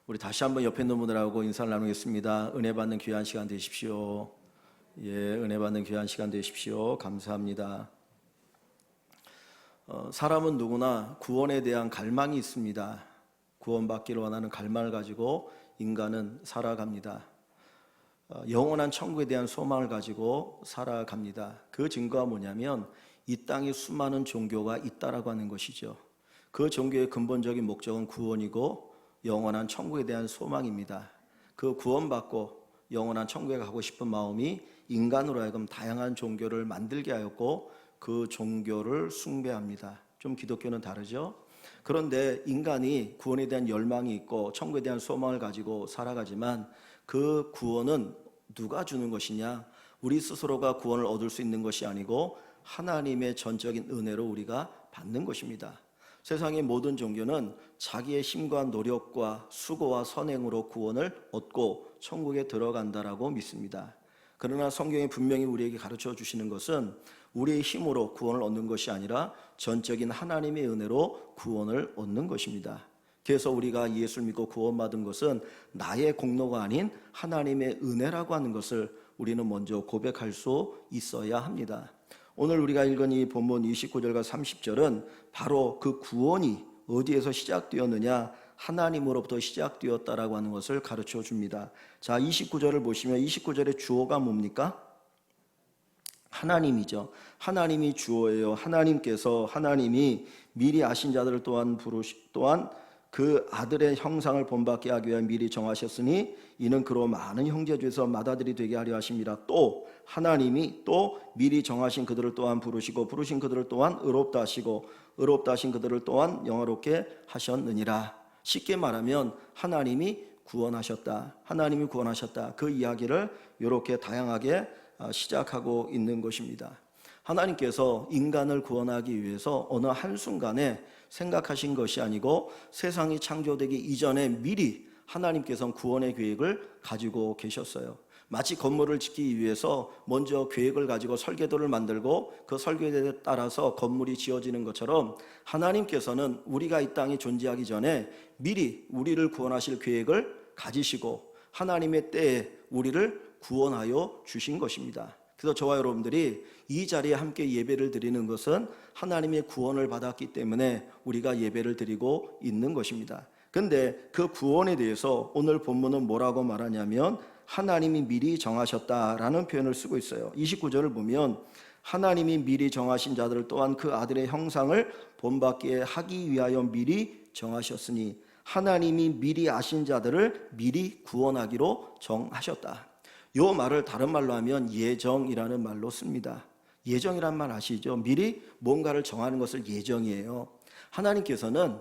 우리 다시 한번 옆에 있는 분들하고 인사를 나누겠습니다. 은혜 받는 귀한 시간 되십시오. 은혜 받는 귀한 시간 되십시오. 감사합니다. 사람은 누구나 구원에 대한 갈망이 있습니다. 구원받기를 원하는 갈망을 가지고 인간은 살아갑니다. 영원한 천국에 대한 소망을 가지고 살아갑니다. 그 증거가 뭐냐면 이 땅에 수많은 종교가 있다라고 하는 것이죠. 그 종교의 근본적인 목적은 구원이고 영원한 천국에 대한 소망입니다. 그 구원받고 영원한 천국에 가고 싶은 마음이 인간으로 하여금 다양한 종교를 만들게 하였고 그 종교를 숭배합니다. 좀 기독교는 다르죠? 그런데 인간이 구원에 대한 열망이 있고 천국에 대한 소망을 가지고 살아가지만 그 구원은 누가 주는 것이냐? 우리 스스로가 구원을 얻을 수 있는 것이 아니고 하나님의 전적인 은혜로 우리가 받는 것입니다. 세상의 모든 종교는 자기의 힘과 노력과 수고와 선행으로 구원을 얻고 천국에 들어간다라고 믿습니다. 그러나 성경이 분명히 우리에게 가르쳐 주시는 것은 우리의 힘으로 구원을 얻는 것이 아니라 전적인 하나님의 은혜로 구원을 얻는 것입니다. 그래서 우리가 예수를 믿고 구원받은 것은 나의 공로가 아닌 하나님의 은혜라고 하는 것을 우리는 먼저 고백할 수 있어야 합니다. 오늘 우리가 읽은 이 본문 29절과 30절은 바로 그 구원이 어디에서 시작되었느냐? 하나님으로부터 시작되었다라고 하는 것을 가르쳐 줍니다. 자, 29절을 보시면 29절의 주어가 뭡니까? 하나님이죠. 하나님이 주어예요. 하나님이 미리 아신 자들을 또한 그 아들의 형상을 본받게 하기 위해 미리 정하셨으니 이는 그로 많은 형제 중에서 맏아들이 되게 하려 하심이라. 또 하나님이 또 미리 정하신 그들을 또한 부르시고 부르신 그들을 또한 의롭다 하시고 의롭다 하신 그들을 또한 영화롭게 하셨느니라. 쉽게 말하면 하나님이 구원하셨다. 그 이야기를 이렇게 다양하게 시작하고 있는 것입니다. 하나님께서 인간을 구원하기 위해서 어느 한순간에 생각하신 것이 아니고 세상이 창조되기 이전에 미리 하나님께서는 구원의 계획을 가지고 계셨어요. 마치 건물을 짓기 위해서 먼저 계획을 가지고 설계도를 만들고 그 설계도에 따라서 건물이 지어지는 것처럼 하나님께서는 우리가 이 땅에 존재하기 전에 미리 우리를 구원하실 계획을 가지시고 하나님의 때에 우리를 구원하여 주신 것입니다. 그래서 저와 여러분들이 이 자리에 함께 예배를 드리는 것은 하나님의 구원을 받았기 때문에 우리가 예배를 드리고 있는 것입니다. 근데 그 구원에 대해서 오늘 본문은 뭐라고 말하냐면 하나님이 미리 정하셨다라는 표현을 쓰고 있어요. 29절을 보면 하나님이 미리 정하신 자들을 또한 그 아들의 형상을 본받게 하기 위하여 미리 정하셨으니 하나님이 미리 아신 자들을 미리 구원하기로 정하셨다. 이 말을 다른 말로 하면 예정이라는 말로 씁니다. 예정이란 말 아시죠? 미리 뭔가를 정하는 것을 예정이에요. 하나님께서는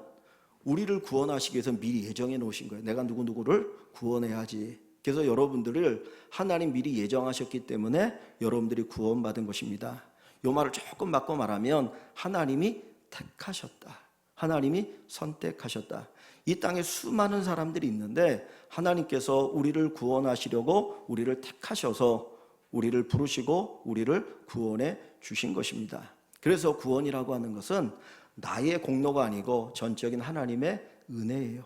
우리를 구원하시기 위해서 미리 예정해 놓으신 거예요. 내가 누구누구를 구원해야지. 그래서 여러분들을 하나님 미리 예정하셨기 때문에 여러분들이 구원받은 것입니다. 이 말을 조금 바꿔 말하면 하나님이 택하셨다. 하나님이 선택하셨다. 이 땅에 수많은 사람들이 있는데 하나님께서 우리를 구원하시려고 우리를 택하셔서 우리를 부르시고 우리를 구원해 주신 것입니다. 그래서 구원이라고 하는 것은 나의 공로가 아니고 전적인 하나님의 은혜예요.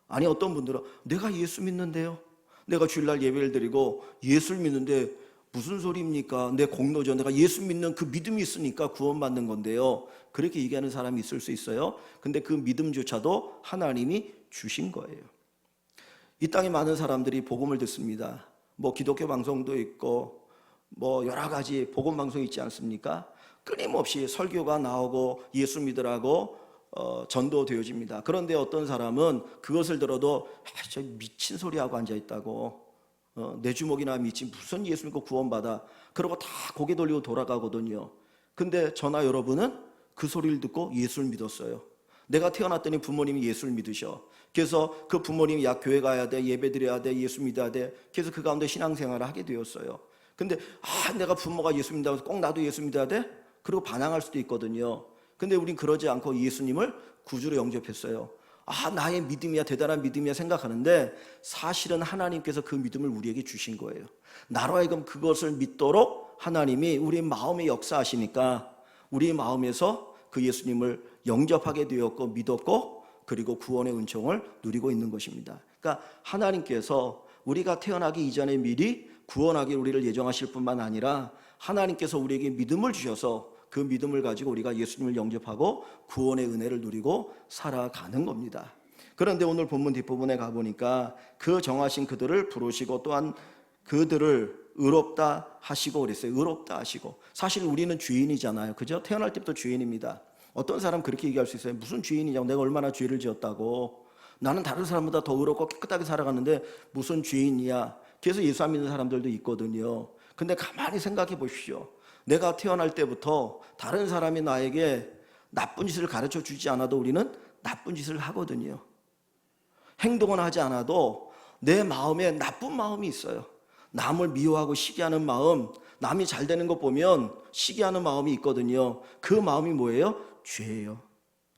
아니 어떤 분들은 내가 예수 믿는데요. 내가 주일날 예배를 드리고 예수를 믿는데 무슨 소리입니까? 내 공로죠. 내가 예수 믿는 그 믿음이 있으니까 구원받는 건데요. 그렇게 얘기하는 사람이 있을 수 있어요. 근데 그 믿음조차도 하나님이 주신 거예요. 이 땅에 많은 사람들이 복음을 듣습니다. 뭐 기독교 방송도 있고 뭐 여러 가지 복음 방송이 있지 않습니까? 끊임없이 설교가 나오고 예수 믿으라고 전도되어집니다. 그런데 어떤 사람은 그것을 들어도 저 미친 소리하고 앉아있다고 내 주먹이나 미친 무슨 예수 믿고 구원받아 그러고 다 고개 돌리고 돌아가거든요. 근데 저나 여러분은 그 소리를 듣고 예수를 믿었어요. 내가 태어났더니 부모님이 예수를 믿으셔. 그래서 그 부모님이 야 교회 가야 돼, 예배 드려야 돼, 예수 믿어야 돼. 그래서 그 가운데 신앙생활을 하게 되었어요. 근데 내가 부모가 예수 믿는다고 해서 꼭 나도 예수 믿어야 돼? 그리고 반항할 수도 있거든요. 근데 우린 그러지 않고 예수님을 구주로 영접했어요. 나의 믿음이야, 대단한 믿음이야 생각하는데 사실은 하나님께서 그 믿음을 우리에게 주신 거예요. 나로 하여금 그것을 믿도록 하나님이 우리 마음에 역사하시니까 우리 마음에서 그 예수님을 영접하게 되었고 믿었고 그리고 구원의 은총을 누리고 있는 것입니다. 그러니까 하나님께서 우리가 태어나기 이전에 미리 구원하기 우리를 예정하실 뿐만 아니라 하나님께서 우리에게 믿음을 주셔서 그 믿음을 가지고 우리가 예수님을 영접하고 구원의 은혜를 누리고 살아가는 겁니다. 그런데 오늘 본문 뒷부분에 가보니까 그 정하신 그들을 부르시고 또한 그들을 의롭다 하시고 그랬어요. 의롭다 하시고. 사실 우리는 죄인이잖아요. 그죠? 태어날 때부터 죄인입니다. 어떤 사람 그렇게 얘기할 수 있어요. 무슨 죄인이냐고, 내가 얼마나 죄를 지었다고. 나는 다른 사람보다 더 의롭고 깨끗하게 살아가는데 무슨 죄인이야. 그래서 예수 안 믿는 사람들도 있거든요. 근데 가만히 생각해 보십시오. 내가 태어날 때부터 다른 사람이 나에게 나쁜 짓을 가르쳐 주지 않아도 우리는 나쁜 짓을 하거든요. 행동은 하지 않아도 내 마음에 나쁜 마음이 있어요. 남을 미워하고 시기하는 마음, 남이 잘 되는 것 보면 시기하는 마음이 있거든요. 그 마음이 뭐예요? 죄예요.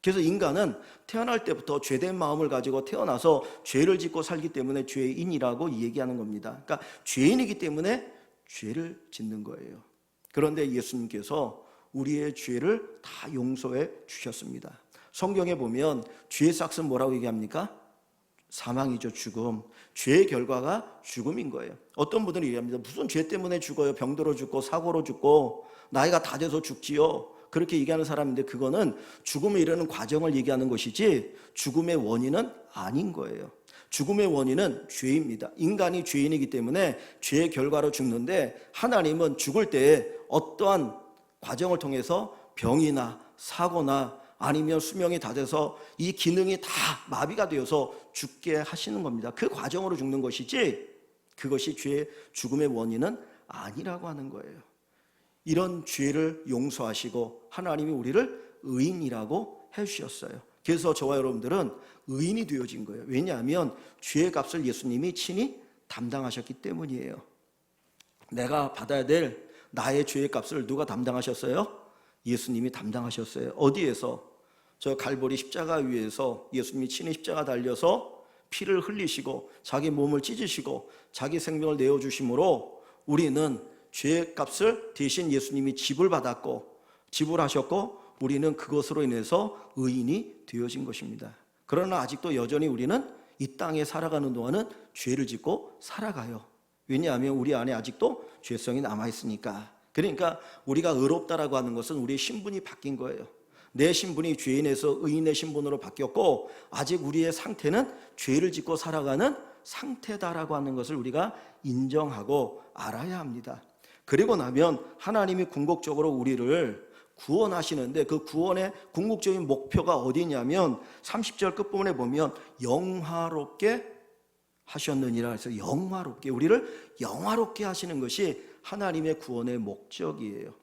그래서 인간은 태어날 때부터 죄된 마음을 가지고 태어나서 죄를 짓고 살기 때문에 죄인이라고 얘기하는 겁니다. 그러니까 죄인이기 때문에 죄를 짓는 거예요. 그런데 예수님께서 우리의 죄를 다 용서해 주셨습니다. 성경에 보면 죄의 삭은 뭐라고 얘기합니까? 사망이죠. 죽음. 죄의 결과가 죽음인 거예요. 어떤 분들이 얘기합니다. 무슨 죄 때문에 죽어요? 병들어 죽고 사고로 죽고 나이가 다 돼서 죽지요. 그렇게 얘기하는 사람인데 그거는 죽음에 이르는 과정을 얘기하는 것이지 죽음의 원인은 아닌 거예요. 죽음의 원인은 죄입니다. 인간이 죄인이기 때문에 죄의 결과로 죽는데 하나님은 죽을 때 어떠한 과정을 통해서 병이나 사고나 아니면 수명이 다 돼서 이 기능이 다 마비가 되어서 죽게 하시는 겁니다. 그 과정으로 죽는 것이지 그것이 죄의 죽음의 원인은 아니라고 하는 거예요. 이런 죄를 용서하시고 하나님이 우리를 의인이라고 해주셨어요. 그래서 저와 여러분들은 의인이 되어진 거예요. 왜냐하면 죄의 값을 예수님이 친히 담당하셨기 때문이에요. 내가 받아야 될 나의 죄의 값을 누가 담당하셨어요? 예수님이 담당하셨어요. 어디에서? 저 갈보리 십자가 위에서 예수님이 친히 십자가 달려서 피를 흘리시고 자기 몸을 찢으시고 자기 생명을 내어주심으로 우리는 죄의 값을 대신 예수님이 지불하셨고 우리는 그것으로 인해서 의인이 되어진 것입니다. 그러나 아직도 여전히 우리는 이 땅에 살아가는 동안은 죄를 짓고 살아가요. 왜냐하면 우리 안에 아직도 죄성이 남아있으니까. 그러니까 우리가 의롭다라고 하는 것은 우리의 신분이 바뀐 거예요. 내 신분이 죄인에서 의인의 신분으로 바뀌었고 아직 우리의 상태는 죄를 짓고 살아가는 상태다라고 하는 것을 우리가 인정하고 알아야 합니다. 그리고 나면 하나님이 궁극적으로 우리를 구원하시는데 그 구원의 궁극적인 목표가 어디냐면 30절 끝부분에 보면 영화롭게 하셨느니라 해서 영화롭게 우리를 영화롭게 하시는 것이 하나님의 구원의 목적이에요.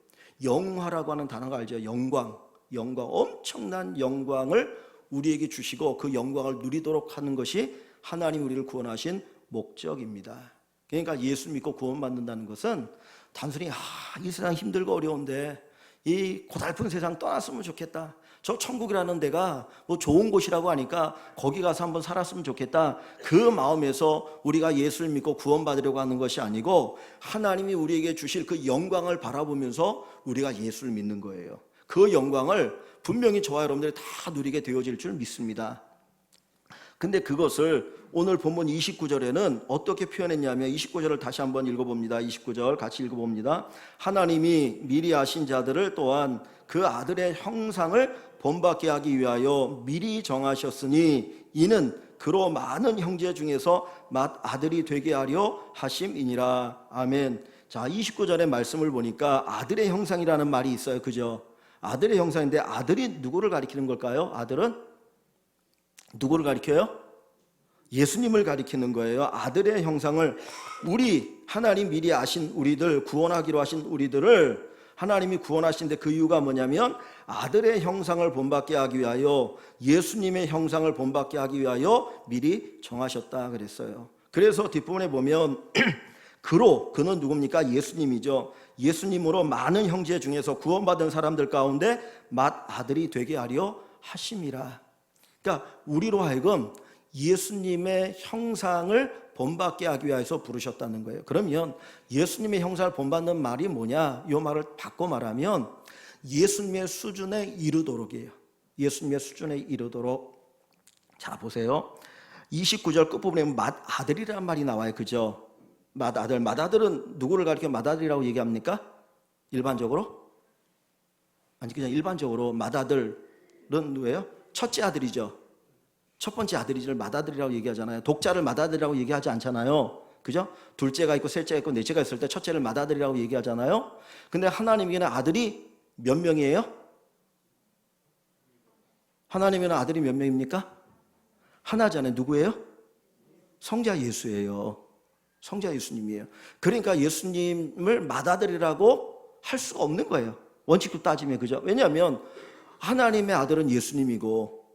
영화라고 하는 단어가 알죠? 영광, 엄청난 영광을 우리에게 주시고 그 영광을 누리도록 하는 것이 하나님 우리를 구원하신 목적입니다. 그러니까 예수 믿고 구원받는다는 것은 단순히 이 세상 힘들고 어려운데 이 고달픈 세상 떠났으면 좋겠다. 저 천국이라는 데가 뭐 좋은 곳이라고 하니까 거기 가서 한번 살았으면 좋겠다. 그 마음에서 우리가 예수를 믿고 구원받으려고 하는 것이 아니고 하나님이 우리에게 주실 그 영광을 바라보면서 우리가 예수를 믿는 거예요. 그 영광을 분명히 저와 여러분들이 다 누리게 되어질 줄 믿습니다. 근데 그것을 오늘 본문 29절에는 어떻게 표현했냐면 29절을 다시 한번 읽어봅니다. 29절 같이 읽어봅니다. 하나님이 미리 아신 자들을 또한 그 아들의 형상을 본받게 하기 위하여 미리 정하셨으니 이는 그로 많은 형제 중에서 맏아들이 되게 하려 하심이니라. 아멘. 자, 29절의 말씀을 보니까 아들의 형상이라는 말이 있어요. 그죠? 아들의 형상인데 아들이 누구를 가리키는 걸까요? 아들은 누구를 가리켜요? 예수님을 가리키는 거예요. 아들의 형상을 하나님 미리 아신 우리들, 구원하기로 하신 우리들을 하나님이 구원하신데 그 이유가 뭐냐면 아들의 형상을 본받게 하기 위하여 예수님의 형상을 본받게 하기 위하여 미리 정하셨다 그랬어요. 그래서 뒷부분에 보면 그는 누굽니까? 예수님이죠. 예수님으로 많은 형제 중에서 구원받은 사람들 가운데 맏아들이 되게 하려 하심이라. 그러니까 우리로 하여금 예수님의 형상을 본받게 하기 위해서 부르셨다는 거예요. 그러면 예수님의 형상을 본받는 말이 뭐냐? 이 말을 바꿔 말하면 예수님의 수준에 이르도록이에요. 예수님의 수준에 이르도록 자, 보세요. 29절 끝부분에 맏아들이라는 말이 나와요. 그죠? 맏아들. 맏아들은 누구를 가리켜 맏아들이라고 얘기합니까? 일반적으로? 아니, 그냥 일반적으로 맏아들은 누구예요? 첫째 아들이죠. 첫 번째 아들이를 맏아들이라고 얘기하잖아요. 독자를 맏아들이라고 얘기하지 않잖아요. 그죠? 둘째가 있고 셋째가 있고 넷째가 있을 때 첫째를 맏아들이라고 얘기하잖아요. 근데 하나님에게는 아들이 몇 명이에요? 하나님에게는 아들이 몇 명입니까? 하나잖아요. 누구예요? 성자 예수예요. 성자 예수님이에요. 그러니까 예수님을 맏아들이라고 할 수가 없는 거예요. 원칙도 따지면. 그죠? 왜냐하면 하나님의 아들은 예수님이고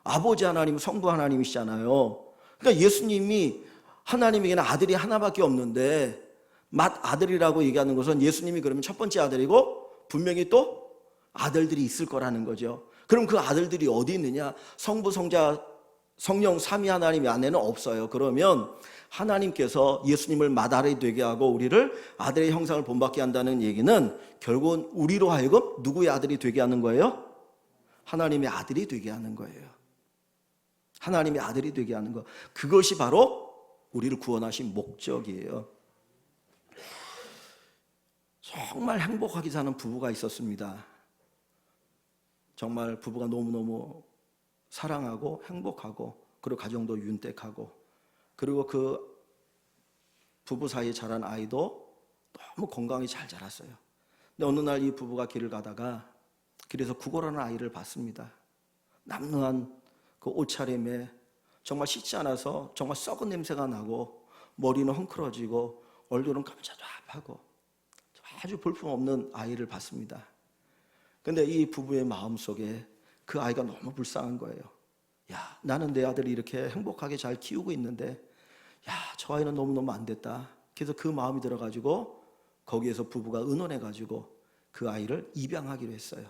아버지 하나님은 성부 하나님이시잖아요. 그러니까 예수님이 하나님에게는 아들이 하나밖에 없는데 맏아들이라고 얘기하는 것은 예수님이 그러면 첫 번째 아들이고 분명히 또 아들들이 있을 거라는 거죠. 그럼 그 아들들이 어디 있느냐? 성부, 성자, 성령 삼위 하나님 안에는 없어요. 그러면 하나님께서 예수님을 맏아들이 되게 하고 우리를 아들의 형상을 본받게 한다는 얘기는 결국은 우리로 하여금 누구의 아들이 되게 하는 거예요? 하나님의 아들이 되게 하는 거예요. 하나님의 아들이 되게 하는 것. 그것이 바로 우리를 구원하신 목적이에요. 정말 행복하게 사는 부부가 있었습니다. 정말 부부가 너무너무 사랑하고 행복하고 그리고 가정도 윤택하고 그리고 그 부부 사이에 자란 아이도 너무 건강히 잘 자랐어요. 근데 어느 날 이 부부가 길을 가다가 길에서 구걸하는 아이를 봤습니다. 남루한 그 옷차림에 정말 씻지 않아서 정말 썩은 냄새가 나고 머리는 헝클어지고 얼굴은 깜짝하고 아주 볼품없는 아이를 봤습니다. 근데 이 부부의 마음속에 그 아이가 너무 불쌍한 거예요. 야, 나는 내 아들이 이렇게 행복하게 잘 키우고 있는데 야, 저 아이는 너무너무 안 됐다. 그래서 그 마음이 들어가지고 거기에서 부부가 의논해가지고 그 아이를 입양하기로 했어요.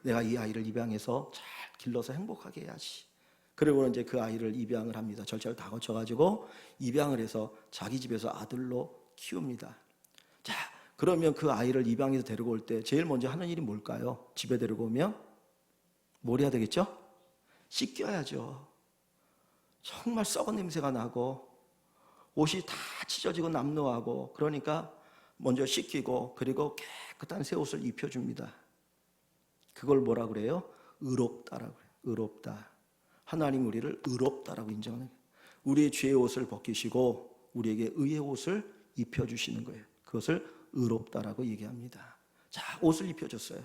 내가 이 아이를 입양해서 잘 길러서 행복하게 해야지. 그리고 이제 그 아이를 입양을 합니다. 절차를 다 거쳐가지고 입양을 해서 자기 집에서 아들로 키웁니다. 자, 그러면 그 아이를 입양해서 데리고 올 때 제일 먼저 하는 일이 뭘까요? 집에 데리고 오면 뭘 해야 되겠죠? 씻겨야죠. 정말 썩은 냄새가 나고 옷이 다 찢어지고 남루하고 그러니까 먼저 씻기고 그리고 깨끗한 새 옷을 입혀줍니다. 그걸 뭐라 그래요? 의롭다라고 그래요. 의롭다. 하나님 우리를 의롭다라고 인정하는 거예요. 우리의 죄의 옷을 벗기시고 우리에게 의의 옷을 입혀주시는 거예요. 그것을 의롭다라고 얘기합니다. 자, 옷을 입혀줬어요.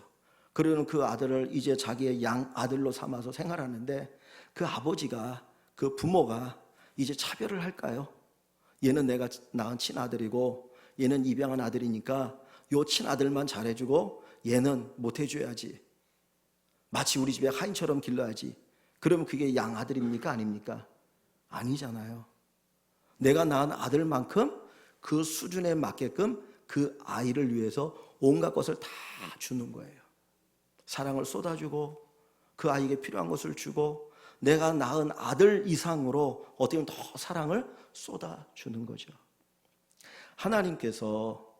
그러는 그 아들을 이제 자기의 양 아들로 삼아서 생활하는데 그 아버지가 그 부모가 이제 차별을 할까요? 얘는 내가 낳은 친아들이고 얘는 입양한 아들이니까 요 친아들만 잘해주고 얘는 못해줘야지. 마치 우리 집에 하인처럼 길러야지. 그러면 그게 양아들입니까? 아닙니까? 아니잖아요. 내가 낳은 아들만큼 그 수준에 맞게끔 그 아이를 위해서 온갖 것을 다 주는 거예요. 사랑을 쏟아주고 그 아이에게 필요한 것을 주고 내가 낳은 아들 이상으로 어떻게 보면 더 사랑을 쏟아주는 거죠. 하나님께서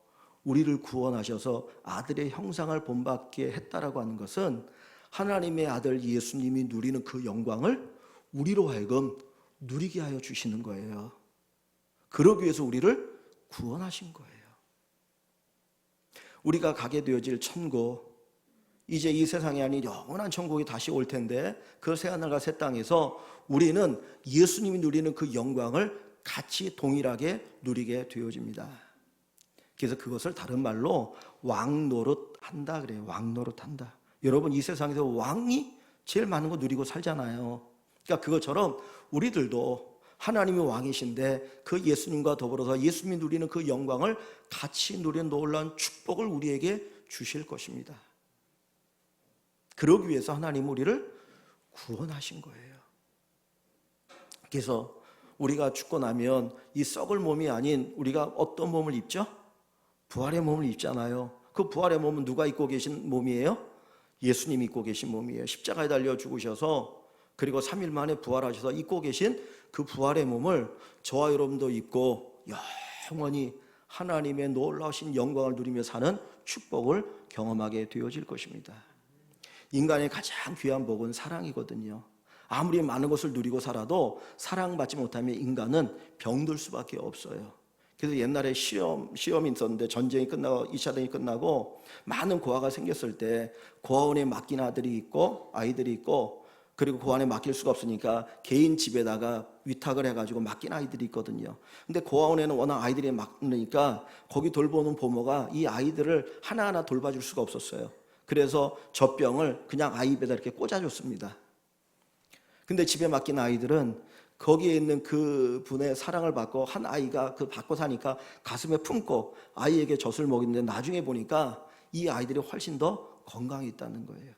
우리를 구원하셔서 아들의 형상을 본받게 했다라고 하는 것은 하나님의 아들 예수님이 누리는 그 영광을 우리로 하여금 누리게 하여 주시는 거예요. 그러기 위해서 우리를 구원하신 거예요. 우리가 가게 되어질 천국, 이제 이 세상이 아닌 영원한 천국이 다시 올 텐데 그 새하늘과 새 땅에서 우리는 예수님이 누리는 그 영광을 같이 동일하게 누리게 되어집니다. 그래서 그것을 다른 말로 왕노릇한다 그래요. 왕노릇한다. 여러분 이 세상에서 왕이 제일 많은 거 누리고 살잖아요. 그러니까 그것처럼 우리들도 하나님이 왕이신데 그 예수님과 더불어서 예수님이 누리는 그 영광을 같이 누리는 놀라운 축복을 우리에게 주실 것입니다. 그러기 위해서 하나님 우리를 구원하신 거예요. 그래서 우리가 죽고 나면 이 썩을 몸이 아닌 우리가 어떤 몸을 입죠? 부활의 몸을 입잖아요. 그 부활의 몸은 누가 입고 계신 몸이에요? 예수님이 입고 계신 몸이에요. 십자가에 달려 죽으셔서 그리고 3일 만에 부활하셔서 입고 계신 그 부활의 몸을 저와 여러분도 입고 영원히 하나님의 놀라우신 영광을 누리며 사는 축복을 경험하게 되어질 것입니다. 인간의 가장 귀한 복은 사랑이거든요. 아무리 많은 것을 누리고 살아도 사랑받지 못하면 인간은 병들 수밖에 없어요. 그래서 옛날에 시험이 있었는데 전쟁이 끝나고 2차 대전이 끝나고 많은 고아가 생겼을 때 고아원에 맡긴 아들이 있고 아이들이 있고, 그리고 고아원에 맡길 수가 없으니까 개인 집에다가 위탁을 해가지고 맡긴 아이들이 있거든요. 근데 고아원에는 워낙 아이들이 많으니까 거기 돌보는 부모가 이 아이들을 하나하나 돌봐줄 수가 없었어요. 그래서 젖병을 그냥 아이 입에다 이렇게 꽂아줬습니다. 근데 집에 맡긴 아이들은 거기에 있는 그 분의 사랑을 받고, 한 아이가 그 받고 사니까 가슴에 품고 아이에게 젖을 먹이는데 나중에 보니까 이 아이들이 훨씬 더 건강해 있다는 거예요.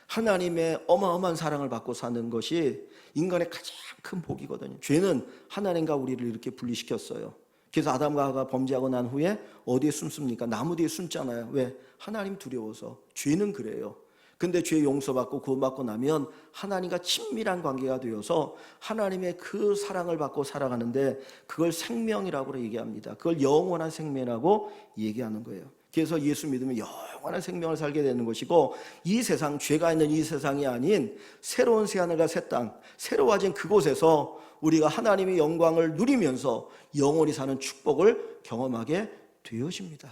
하나님의 어마어마한 사랑을 받고 사는 것이 인간의 가장 큰 복이거든요. 죄는 하나님과 우리를 이렇게 분리시켰어요. 그래서 아담과 하와가 범죄하고 난 후에 어디에 숨습니까? 나무 뒤에 숨잖아요. 왜? 하나님 두려워서. 죄는 그래요. 근데 죄 용서받고 구원받고 나면 하나님과 친밀한 관계가 되어서 하나님의 그 사랑을 받고 살아가는데, 그걸 생명이라고 얘기합니다. 그걸 영원한 생명이라고 얘기하는 거예요. 그래서 예수 믿으면 영원한 생명을 살게 되는 것이고, 이 세상, 죄가 있는 이 세상이 아닌 새로운 새하늘과 새 땅, 새로워진 그곳에서 우리가 하나님의 영광을 누리면서 영원히 사는 축복을 경험하게 되어집니다.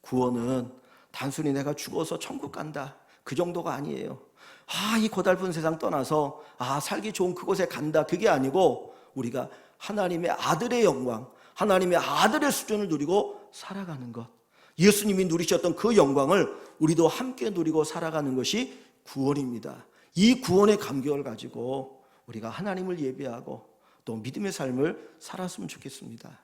구원은 단순히 내가 죽어서 천국 간다, 그 정도가 아니에요. 이 고달픈 세상 떠나서 살기 좋은 그곳에 간다, 그게 아니고 우리가 하나님의 아들의 영광, 하나님의 아들의 수준을 누리고 살아가는 것, 예수님이 누리셨던 그 영광을 우리도 함께 누리고 살아가는 것이 구원입니다. 이 구원의 감격을 가지고 우리가 하나님을 예배하고 또 믿음의 삶을 살았으면 좋겠습니다.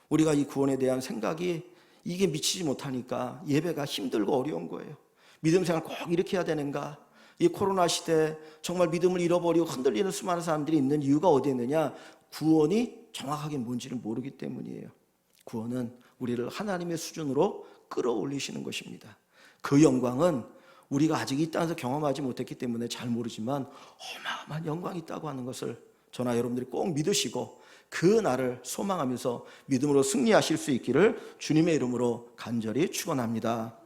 우리가 이 구원에 대한 생각이 이게 미치지 못하니까 예배가 힘들고 어려운 거예요. 믿음 생활 꼭 이렇게 해야 되는가? 이 코로나 시대에 정말 믿음을 잃어버리고 흔들리는 수많은 사람들이 있는 이유가 어디에 있느냐? 구원이 정확하게 뭔지를 모르기 때문이에요. 구원은 우리를 하나님의 수준으로 끌어올리시는 것입니다. 그 영광은 우리가 아직 이 땅에서 경험하지 못했기 때문에 잘 모르지만 어마어마한 영광이 있다고 하는 것을 저나 여러분들이 꼭 믿으시고 그 날을 소망하면서 믿음으로 승리하실 수 있기를 주님의 이름으로 간절히 축원합니다.